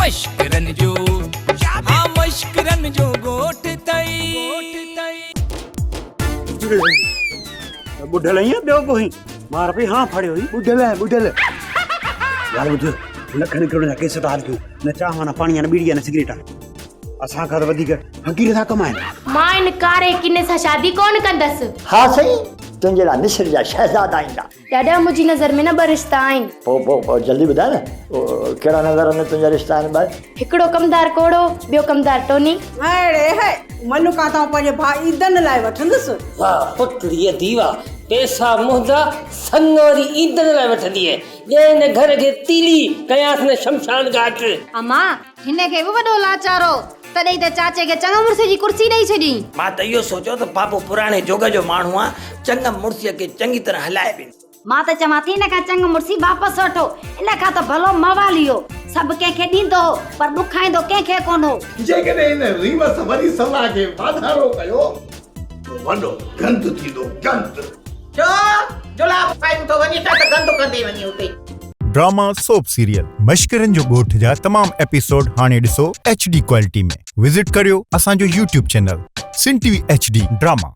मश्करन जो हाँ मश्करन जो गोठ तई बुढ़ल ही ॿियो कोई मार पई हाँ फड़ियो ही बुढ़ल यार ॿुध लखनि करोड़ जा केस था हलूं न चाह न पाणी न बीड़ी न सिगरेट असां खां वधीक फ़क़ीर था कमाइनि मां इन कारे किने सां शादी कोन कंदसि हाँ सही तुंहिंजे लाइ मिस्र जा शहज़ादा ईंदा ॾाढा मुंहिंजी नज़र में न ॿ रिश्ता आहिनि पोइ जल्दी ॿुधाए न कहिड़ा नज़र में तुंहिंजा रिश्ता आहिनि ॿ हिकिड़ो कमदार कोड़ो ॿियो कमदार टोनी अड़े है मन का तो पंहिंजे भाउ ईदन लाइ वठंदुसि वाह पुत्रीअ दीवा पैसा मुंहिंजा सनोरी ईंदड़ लाइ वठंदी आहे ॼण घर खे तीली कयांसि न शमशान घाट अम्मा हिन खे बि वॾो लाचारो तॾहिं त चाचे खे चङो मुड़िस जी कुर्सी ॾेई छॾी मां त इहो सोचियो त पापो पुराणे जोग जो माण्हू आहे चङा मुड़िसीअ खे चङी तरह हलाए बि मां त चवां थी हिन खां चङो मुड़िसी वापसि वठो इन खां त भलो मवालियो सभु कंहिंखे ॾींदो पर ॾुखाईंदो कंहिंखे कोन हो जेकॾहिं हिन रीवस वरी सलाह खे वाधारो कयो वॾो गंद थींदो गंद जो जुलाब पाइन तो वञी त गंद कंदी वञी उते ड्रामा सोप सीरियल मश्करन जो ॻोठ जा तमाम एपिसोड हाणे ॾिसो HD क्वालिटी में विजिट करियो असांजो YouTube चैनल सिन TV HD ड्रामा।